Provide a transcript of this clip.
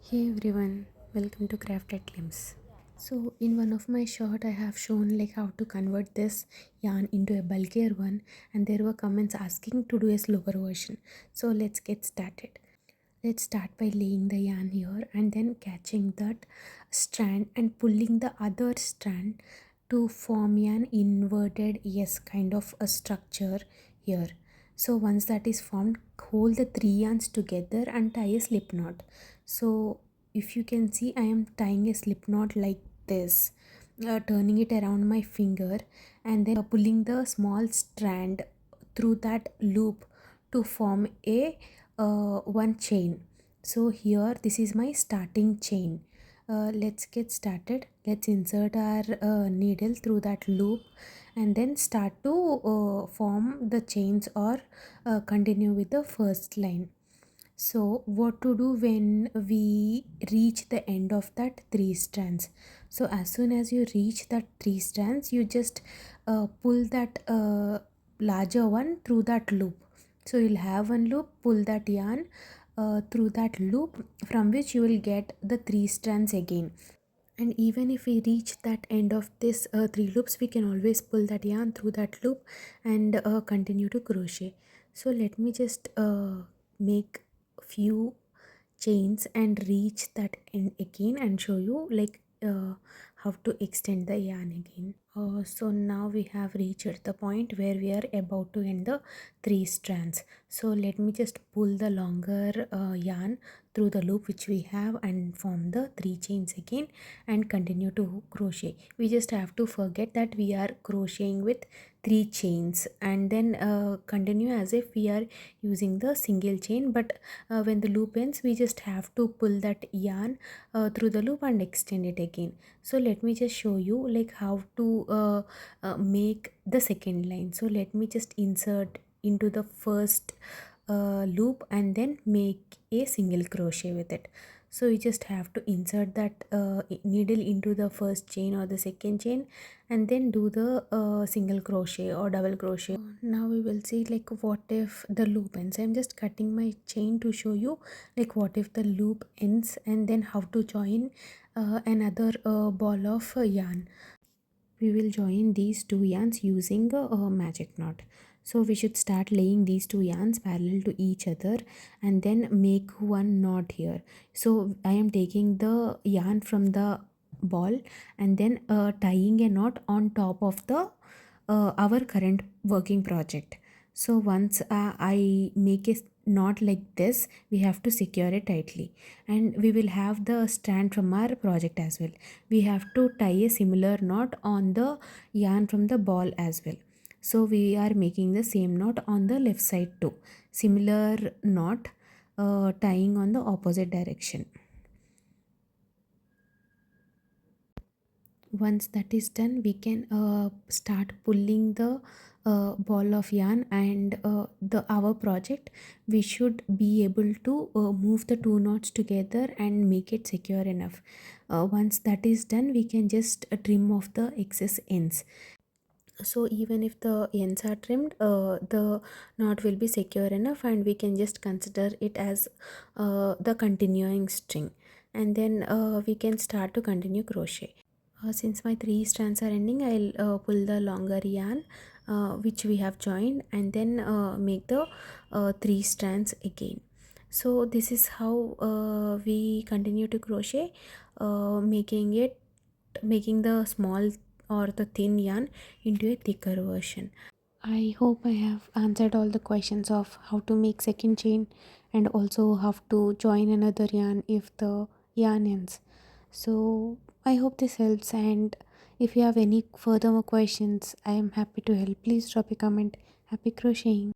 Hey everyone, welcome to Craft at Glimpse. So in one of my short I have shown like how to convert this yarn into a bulkier one, and there were comments asking to do a slower version. So let's get started. Let's start by laying the yarn here and then catching that strand and pulling the other strand to form an inverted S kind of a structure here. So once that is formed, hold the three yarns together and tie a slip knot. So if you can see, I am tying a slip knot like this, turning it around my finger and then pulling the small strand through that loop to form a one chain. So here this is my starting chain. Let's get started. Let's insert our needle through that loop and then start to form the chains or continue with the first line. So what to do when we reach the end of that three strands? So as soon as you reach that three strands, you just pull that larger one through that loop. So you'll have one loop, pull that yarn through that loop, from which you will get the three strands again. And even if we reach that end of this three loops, we can always pull that yarn through that loop and continue to crochet. So let me just make few chains and reach that end again and show you like how to extend the yarn again. So now we have reached the point where we are about to end the three strands. So let me just pull the longer yarn through the loop which we have and form the three chains again and continue to crochet. We just have to forget that we are crocheting with three chains and then continue as if we are using the single chain, but when the loop ends we just have to pull that yarn through the loop and extend it again. So let me just show you like how to make the second line. So let me just insert into the first loop and then make a single crochet with it. So you just have to insert that needle into the first chain or the second chain and then do the single crochet or double crochet. Now we will see like what if the loop ends. I'm just cutting my chain to show you like what if the loop ends and then how to join another ball of yarn. We will join these two yarns using a magic knot. So we should start laying these two yarns parallel to each other and then make one knot here. So I am taking the yarn from the ball and then tying a knot on top of the our current working project. So once I make a knot like this, we have to secure it tightly, and we will have the strand from our project as well. We have to tie a similar knot on the yarn from the ball as well. So we are making the same knot on the left side too, similar knot tying on the opposite direction. Once that is done, we can start pulling the ball of yarn, and the our project we should be able to move the two knots together and make it secure enough. Once that is done, we can just trim off the excess ends. So even if the ends are trimmed, the knot will be secure enough and we can just consider it as the continuing string, and then we can start to continue crochet. Since my three strands are ending, I'll pull the longer yarn which we have joined and then make the three strands again. So this is how we continue to crochet, making the small or the thin yarn into a thicker version. I hope I have answered all the questions of how to make second chain and also how to join another yarn if the yarn ends. So I hope this helps, and if you have any further more questions, I am happy to help. Please drop a comment. Happy crocheting.